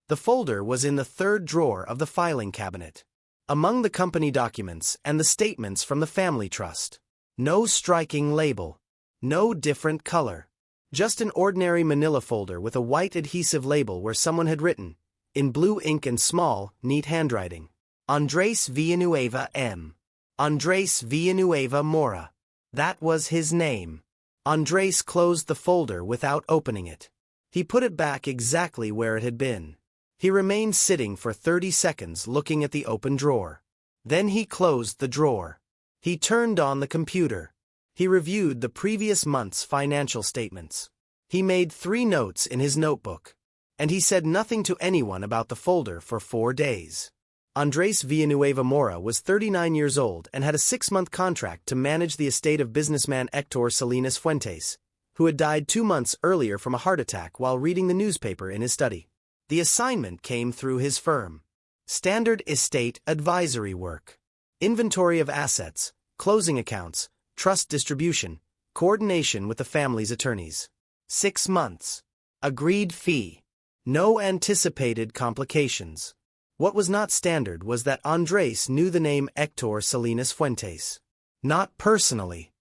The folder was in the third drawer of the filing cabinet, among the company documents and the statements from the family trust. No striking label. No different color. Just an ordinary manila folder with a white adhesive label where someone had written, in blue ink and small, neat handwriting, Andrés Villanueva M. Andrés Villanueva Mora. That was his name. Andrés closed the folder without opening it. He put it back exactly where it had been. He remained sitting for 30 seconds looking at the open drawer. Then he closed the drawer. He turned on the computer. He reviewed the previous month's financial statements. He made 3 notes in his notebook. And he said nothing to anyone about the folder for 4 days. Andrés Villanueva Mora was 39 years old and had a 6-month contract to manage the estate of businessman Héctor Salinas Fuentes, who had died 2 months earlier from a heart attack while reading the newspaper in his study. The assignment came through his firm. Standard estate advisory work. Inventory of assets, closing accounts, trust distribution, coordination with the family's attorneys. 6 months. Agreed fee. No anticipated complications. What was not standard was that Andrés knew the name Héctor Salinas Fuentes. Not personally.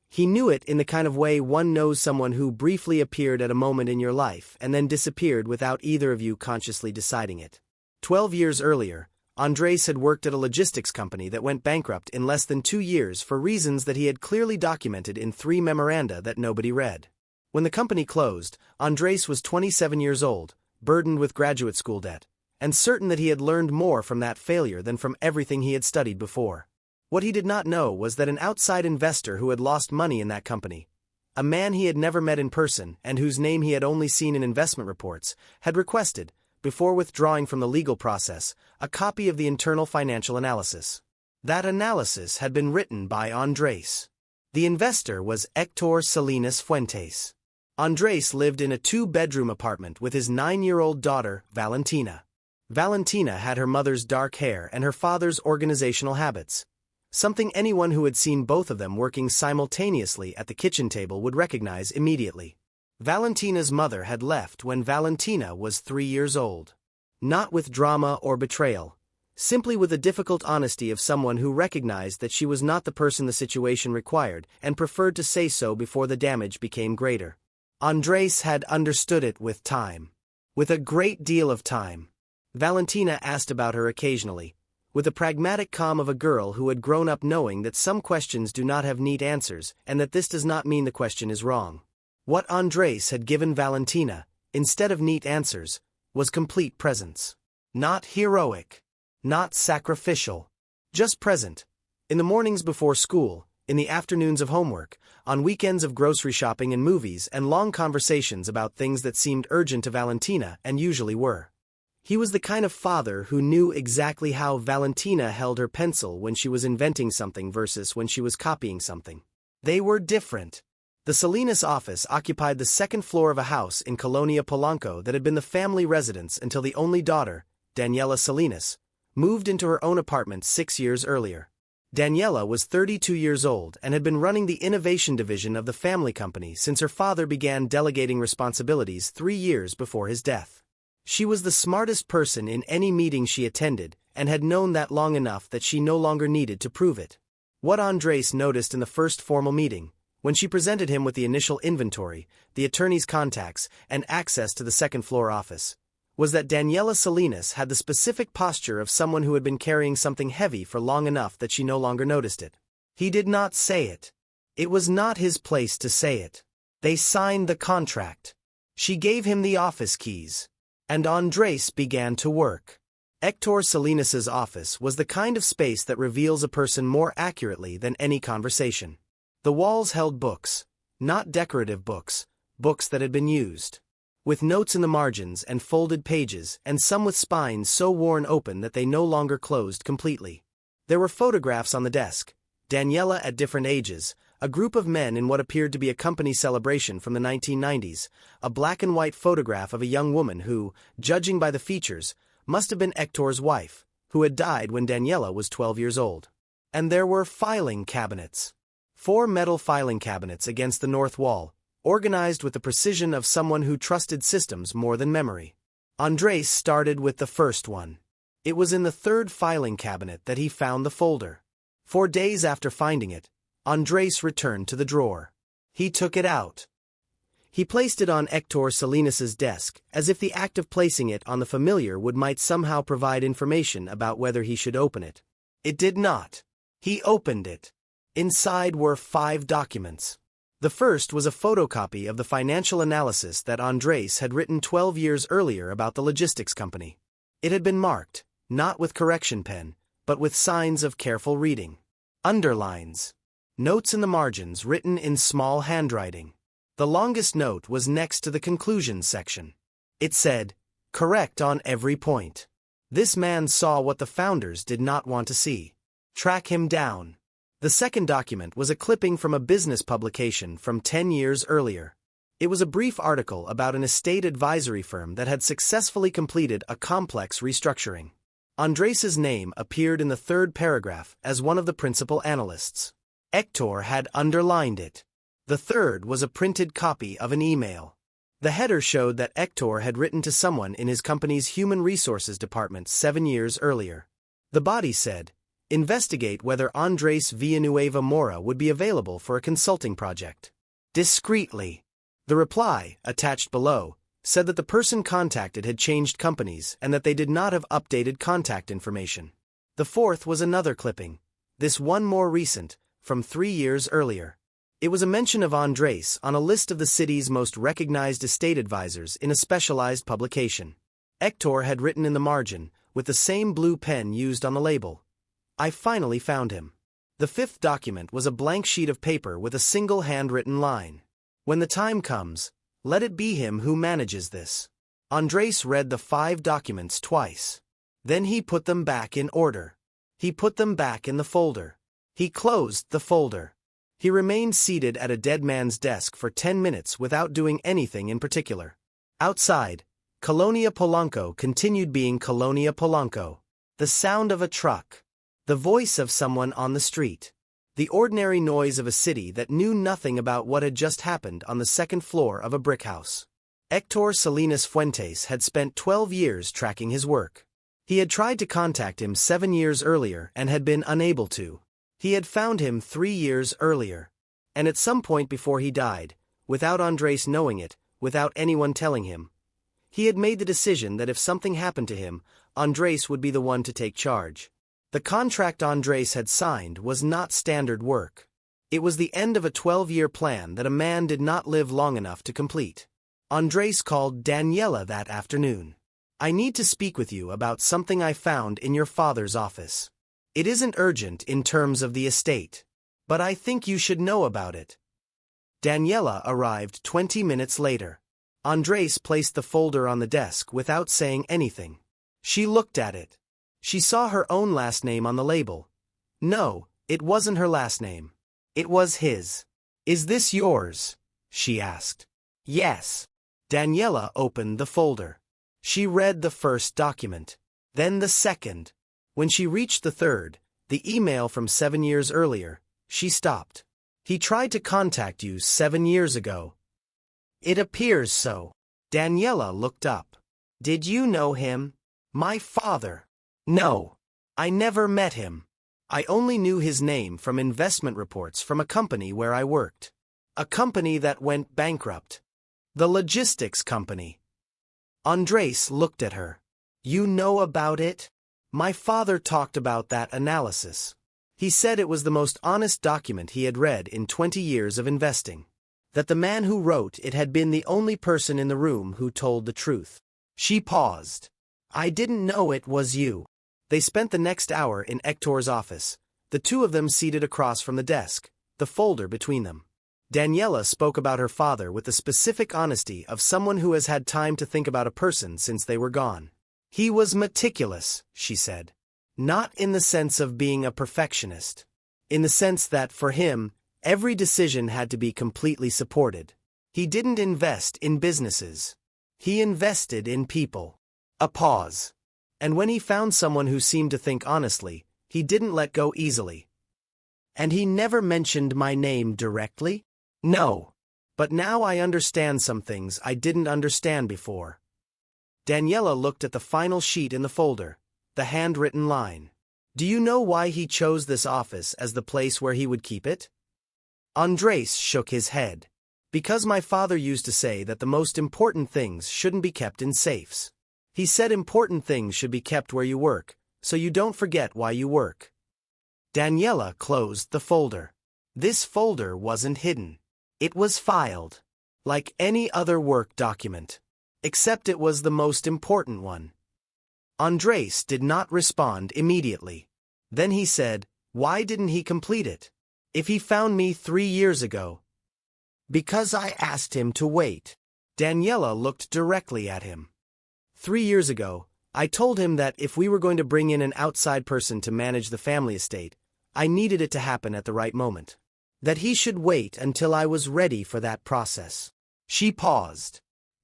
He knew it in the kind of way one knows someone who briefly appeared at a moment in your life and then disappeared without either of you consciously deciding it. 12 years earlier, Andrés had worked at a logistics company that went bankrupt in less than 2 years for reasons that he had clearly documented in 3 memoranda that nobody read. When the company closed, Andrés was 27 years old, burdened with graduate school debt, and certain that he had learned more from that failure than from everything he had studied before. What he did not know was that an outside investor who had lost money in that company, a man he had never met in person and whose name he had only seen in investment reports, had requested, before withdrawing from the legal process, a copy of the internal financial analysis. That analysis had been written by Andrés. The investor was Héctor Salinas Fuentes. Andrés lived in a 2-bedroom apartment with his 9-year-old daughter, Valentina. Valentina had her mother's dark hair and her father's organizational habits, something anyone who had seen both of them working simultaneously at the kitchen table would recognize immediately. Valentina's mother had left when Valentina was 3 years old. Not with drama or betrayal, simply with the difficult honesty of someone who recognized that she was not the person the situation required and preferred to say so before the damage became greater. Andrés had understood it with time. With a great deal of time. Valentina asked about her occasionally, with the pragmatic calm of a girl who had grown up knowing that some questions do not have neat answers and that this does not mean the question is wrong. What Andrés had given Valentina, instead of neat answers, was complete presence. Not heroic. Not sacrificial. Just present. In the mornings before school, in the afternoons of homework, on weekends of grocery shopping and movies and long conversations about things that seemed urgent to Valentina and usually were. He was the kind of father who knew exactly how Valentina held her pencil when she was inventing something versus when she was copying something. They were different. The Salinas office occupied the 2nd floor of a house in Colonia Polanco that had been the family residence until the only daughter, Daniela Salinas, moved into her own apartment 6 years earlier. Daniela was 32 years old and had been running the innovation division of the family company since her father began delegating responsibilities 3 years before his death. She was the smartest person in any meeting she attended and had known that long enough that she no longer needed to prove it. What Andrés noticed in the first formal meeting, when she presented him with the initial inventory, the attorney's contacts, and access to the 2nd floor office, was that Daniela Salinas had the specific posture of someone who had been carrying something heavy for long enough that she no longer noticed it. He did not say it. It was not his place to say it. They signed the contract. She gave him the office keys. And Andrés began to work. Héctor Salinas's office was the kind of space that reveals a person more accurately than any conversation. The walls held books, not decorative books, books that had been used. With notes in the margins and folded pages, and some with spines so worn open that they no longer closed completely. There were photographs on the desk, Daniela at different ages, a group of men in what appeared to be a company celebration from the 1990s, a black and white photograph of a young woman who, judging by the features, must have been Héctor's wife, who had died when Daniela was 12 years old. And there were filing cabinets. 4 metal filing cabinets against the north wall, organized with the precision of someone who trusted systems more than memory. Andrés started with the first one. It was in the third filing cabinet that he found the folder. 4 days after finding it, Andrés returned to the drawer. He took it out. He placed it on Héctor Salinas's desk, as if the act of placing it on the familiar would might somehow provide information about whether he should open it. It did not. He opened it. Inside were 5 documents. The first was a photocopy of the financial analysis that Andrés had written 12 years earlier about the logistics company. It had been marked, not with correction pen, but with signs of careful reading. Underlines. Notes in the margins written in small handwriting. The longest note was next to the conclusions section. It said, "Correct on every point." This man saw what the founders did not want to see. Track him down. The second document was a clipping from a business publication from 10 years earlier. It was a brief article about an estate advisory firm that had successfully completed a complex restructuring. Andrés's name appeared in the third paragraph as one of the principal analysts. Héctor had underlined it. The third was a printed copy of an email. The header showed that Héctor had written to someone in his company's human resources department 7 years earlier. The body said, "Investigate whether Andrés Villanueva Mora would be available for a consulting project. Discreetly." The reply, attached below, said that the person contacted had changed companies and that they did not have updated contact information. The fourth was another clipping, this one more recent, from 3 years earlier. It was a mention of Andrés on a list of the city's most recognized estate advisors in a specialized publication. Héctor had written in the margin, with the same blue pen used on the label, "I finally found him." The fifth document was a blank sheet of paper with a single handwritten line. "When the time comes, let it be him who manages this." Andrés read the 5 documents twice. Then he put them back in order. He put them back in the folder. He closed the folder. He remained seated at a dead man's desk for 10 minutes without doing anything in particular. Outside, Colonia Polanco continued being Colonia Polanco. The sound of a truck. The voice of someone on the street. The ordinary noise of a city that knew nothing about what had just happened on the second floor of a brick house. Héctor Salinas Fuentes had spent 12 years tracking his work. He had tried to contact him 7 years earlier and had been unable to. He had found him 3 years earlier. And at some point before he died, without Andrés knowing it, without anyone telling him, he had made the decision that if something happened to him, Andrés would be the one to take charge. The contract Andrés had signed was not standard work. It was the end of a 12-year plan that a man did not live long enough to complete. Andrés called Daniela that afternoon. "I need to speak with you about something I found in your father's office. It isn't urgent in terms of the estate, but I think you should know about it." Daniela arrived 20 minutes later. Andrés placed the folder on the desk without saying anything. She looked at it. She saw her own last name on the label. No, it wasn't her last name. It was his. "Is this yours?" she asked. "Yes." Daniela opened the folder. She read the first document, then the second. When she reached the third, the email from 7 years earlier, she stopped. "He tried to contact you 7 years ago." "It appears so." Daniela looked up. "Did you know him?" "My father." "No. I never met him. I only knew his name from investment reports from a company where I worked. A company that went bankrupt. The logistics company." Andrés looked at her. "You know about it?" "My father talked about that analysis. He said it was the most honest document he had read in 20 years of investing. That the man who wrote it had been the only person in the room who told the truth." She paused. "I didn't know it was you." They spent the next hour in Héctor's office, the two of them seated across from the desk, the folder between them. Daniela spoke about her father with the specific honesty of someone who has had time to think about a person since they were gone. "He was meticulous," she said. "Not in the sense of being a perfectionist. In the sense that, for him, every decision had to be completely supported. He didn't invest in businesses. He invested in people." A pause. "And when he found someone who seemed to think honestly, he didn't let go easily." "And he never mentioned my name directly?" "No. But now I understand some things I didn't understand before." Daniela looked at the final sheet in the folder, the handwritten line. Do you know why he chose this office as the place where he would keep it? Andrés shook his head. Because my father used to say that the most important things shouldn't be kept in safes. He said important things should be kept where you work, so you don't forget why you work. Daniela closed the folder. This folder wasn't hidden. It was filed. Like any other work document. Except it was the most important one. Andrés did not respond immediately. Then he said, why didn't he complete it? If he found me 3 years ago. Because I asked him to wait. Daniela looked directly at him. 3 years ago, I told him that if we were going to bring in an outside person to manage the family estate, I needed it to happen at the right moment. That he should wait until I was ready for that process. She paused.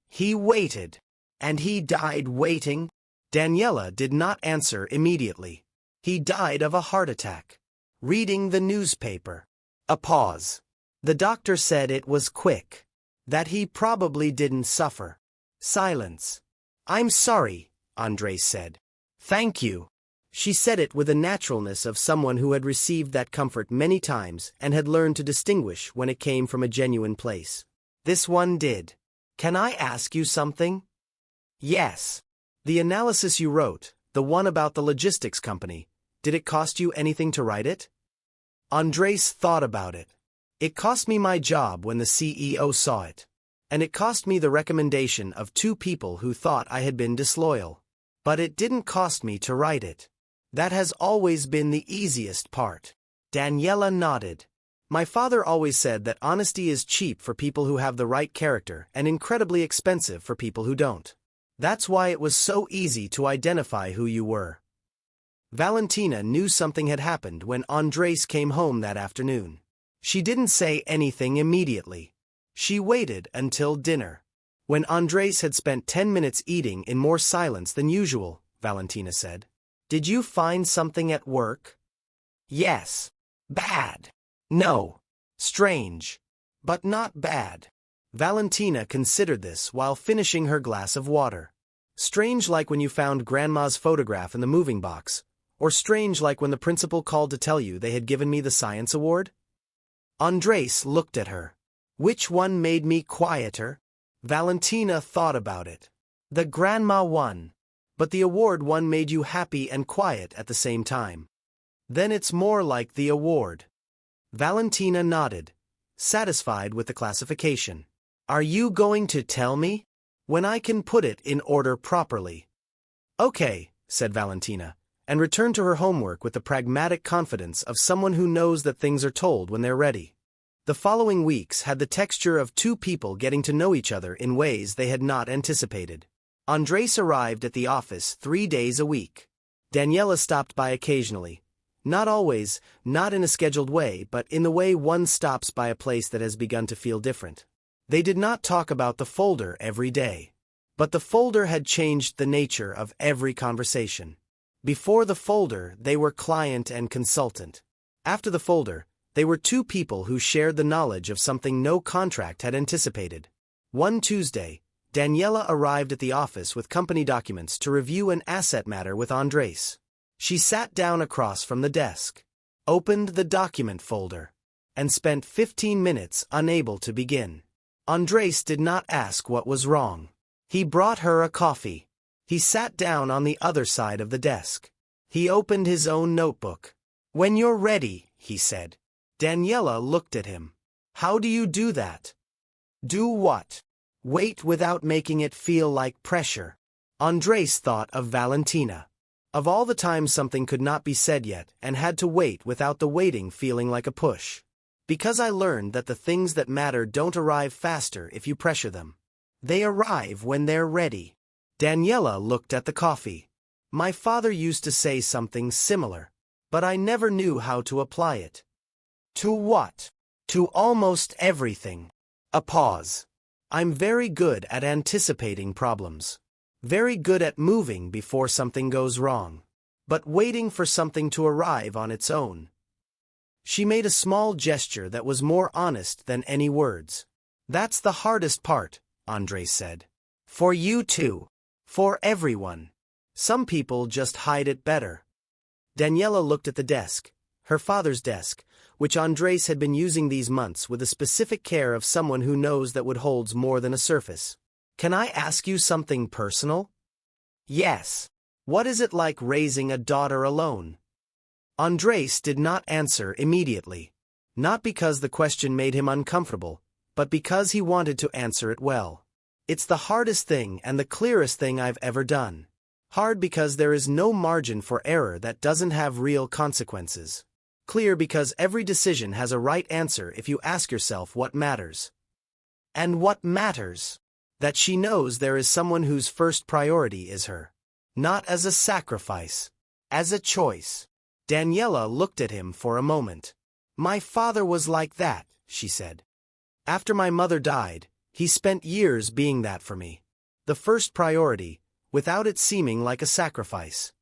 He waited. And he died waiting? Daniela did not answer immediately. He died of a heart attack. Reading the newspaper. A pause. The doctor said it was quick. That he probably didn't suffer. Silence. I'm sorry, Andrés said. Thank you. She said it with the naturalness of someone who had received that comfort many times and had learned to distinguish when it came from a genuine place. This one did. Can I ask you something? Yes. The analysis you wrote, the one about the logistics company, did it cost you anything to write it? Andrés thought about it. It cost me my job when the CEO saw it. And it cost me the recommendation of 2 people who thought I had been disloyal. But it didn't cost me to write it. That has always been the easiest part. Daniela nodded. My father always said that honesty is cheap for people who have the right character and incredibly expensive for people who don't. That's why it was so easy to identify who you were. Valentina knew something had happened when Andrés came home that afternoon. She didn't say anything immediately. She waited until dinner. When Andrés had spent 10 minutes eating in more silence than usual, Valentina said, "Did you find something at work?" "Yes. Bad." "No. Strange. But not bad." Valentina considered this while finishing her glass of water. Strange like when you found Grandma's photograph in the moving box, or strange like when the principal called to tell you they had given me the science award? Andrés looked at her. Which one made me quieter? Valentina thought about it. The grandma one. But the award one made you happy and quiet at the same time. Then it's more like the award. Valentina nodded, satisfied with the classification. Are you going to tell me? When I can put it in order properly. Okay, said Valentina, and returned to her homework with the pragmatic confidence of someone who knows that things are told when they're ready. The following weeks had the texture of 2 people getting to know each other in ways they had not anticipated. Andrés arrived at the office 3 days a week. Daniela stopped by occasionally. Not always, not in a scheduled way, but in the way one stops by a place that has begun to feel different. They did not talk about the folder every day. But the folder had changed the nature of every conversation. Before the folder, they were client and consultant. After the folder, they were 2 people who shared the knowledge of something no contract had anticipated. One Tuesday, Daniela arrived at the office with company documents to review an asset matter with Andrés. She sat down across from the desk, opened the document folder, and spent 15 minutes unable to begin. Andrés did not ask what was wrong. He brought her a coffee. He sat down on the other side of the desk. He opened his own notebook. When you're ready, he said. Daniela looked at him. How do you do that? Do what? Wait without making it feel like pressure. Andrés thought of Valentina. Of all the times something could not be said yet and had to wait without the waiting feeling like a push. Because I learned that the things that matter don't arrive faster if you pressure them. They arrive when they're ready. Daniela looked at the coffee. My father used to say something similar, but I never knew how to apply it. To what? To almost everything. A pause. I'm very good at anticipating problems. Very good at moving before something goes wrong. But waiting for something to arrive on its own. She made a small gesture that was more honest than any words. That's the hardest part, Andrés said. For you too. For everyone. Some people just hide it better. Daniela looked at the desk, her father's desk, which Andrés had been using these months with the specific care of someone who knows that what holds more than a surface. Can I ask you something personal? Yes. What is it like raising a daughter alone? Andrés did not answer immediately. Not because the question made him uncomfortable, but because he wanted to answer it well. It's the hardest thing and the clearest thing I've ever done. Hard because there is no margin for error that doesn't have real consequences. Clear because every decision has a right answer if you ask yourself what matters. And what matters? That she knows there is someone whose first priority is her. Not as a sacrifice. As a choice. Daniela looked at him for a moment. My father was like that, she said. After my mother died, he spent years being that for me. The first priority, without it seeming like a sacrifice.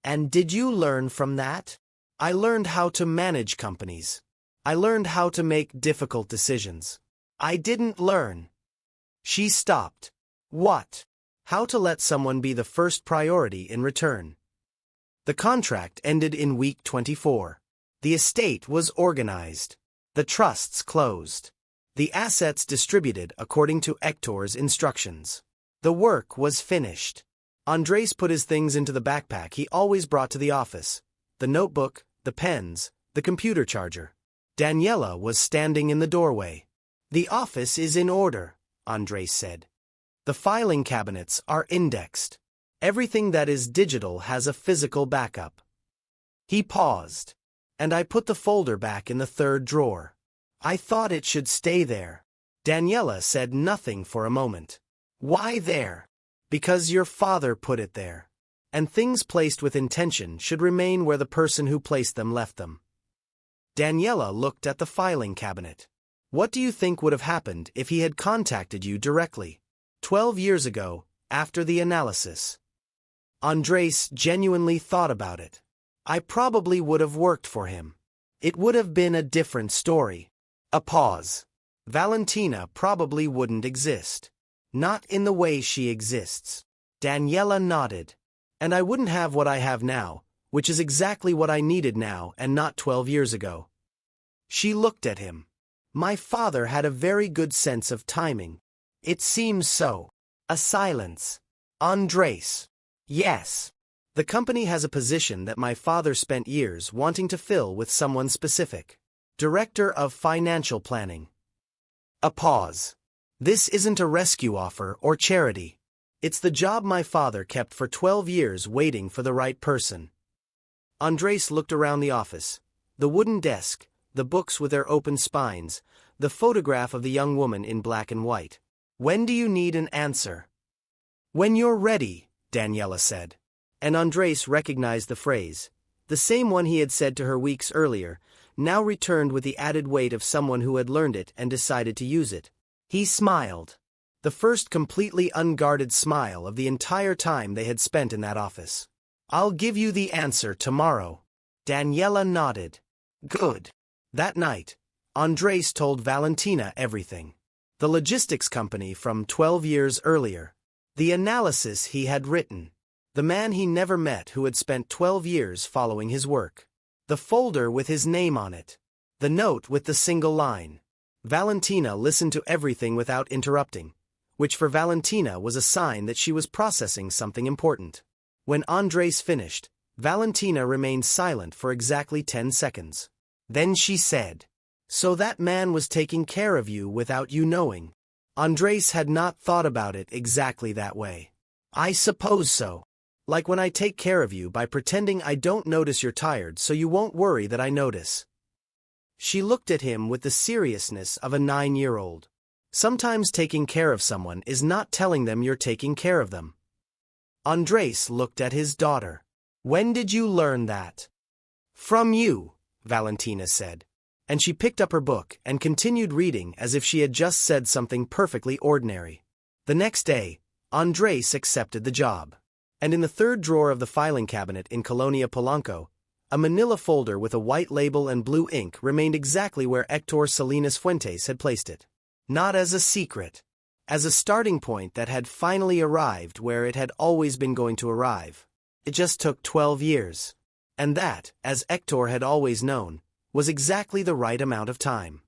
And did you learn from that? I learned how to manage companies. I learned how to make difficult decisions. I didn't learn. She stopped. What? How to let someone be the first priority in return. The contract ended in week 24. The estate was organized. The trusts closed. The assets distributed according to Hector's instructions. The work was finished. Andrés put his things into the backpack he always brought to the office. The notebook, the pens, the computer charger. Daniela was standing in the doorway. The office is in order, Andrés said. The filing cabinets are indexed. Everything that is digital has a physical backup. He paused. And I put the folder back in the third drawer. I thought it should stay there. Daniela said nothing for a moment. Why there? Because your father put it there. And things placed with intention should remain where the person who placed them left them. Daniela looked at the filing cabinet. What do you think would have happened if he had contacted you directly? 12 years ago, after the analysis. Andrés genuinely thought about it. I probably would have worked for him. It would have been a different story. A pause. Valentina probably wouldn't exist. Not in the way she exists. Daniela nodded. And I wouldn't have what I have now, which is exactly what I needed now and not 12 years ago. She looked at him. My father had a very good sense of timing. It seems so. A silence. Andrés. Yes. The company has a position that my father spent years wanting to fill with someone specific. Director of Financial Planning. A pause. This isn't a rescue offer or charity. It's the job my father kept for 12 years waiting for the right person. Andrés looked around the office. The wooden desk, the books with their open spines, the photograph of the young woman in black and white. When do you need an answer? When you're ready, Daniela said. And Andrés recognized the phrase, the same one he had said to her weeks earlier, now returned with the added weight of someone who had learned it and decided to use it. He smiled. The first completely unguarded smile of the entire time they had spent in that office. I'll give you the answer tomorrow. Daniela nodded. Good. That night, Andrés told Valentina everything. The logistics company from 12 years earlier. The analysis he had written. The man he never met who had spent 12 years following his work. The folder with his name on it. The note with the single line. Valentina listened to everything without interrupting, which for Valentina was a sign that she was processing something important. When Andrés finished, Valentina remained silent for exactly 10 seconds. Then she said, so that man was taking care of you without you knowing. Andrés had not thought about it exactly that way. I suppose so. Like when I take care of you by pretending I don't notice you're tired so you won't worry that I notice. She looked at him with the seriousness of a 9-year-old. Sometimes taking care of someone is not telling them you're taking care of them. Andrés looked at his daughter. When did you learn that? From you, Valentina said. And she picked up her book and continued reading as if she had just said something perfectly ordinary. The next day, Andrés accepted the job. And in the third drawer of the filing cabinet in Colonia Polanco, a manila folder with a white label and blue ink remained exactly where Hector Salinas Fuentes had placed it. Not as a secret. as a starting point that had finally arrived where it had always been going to arrive. It just took 12 years. And that, as Hector had always known, was exactly the right amount of time.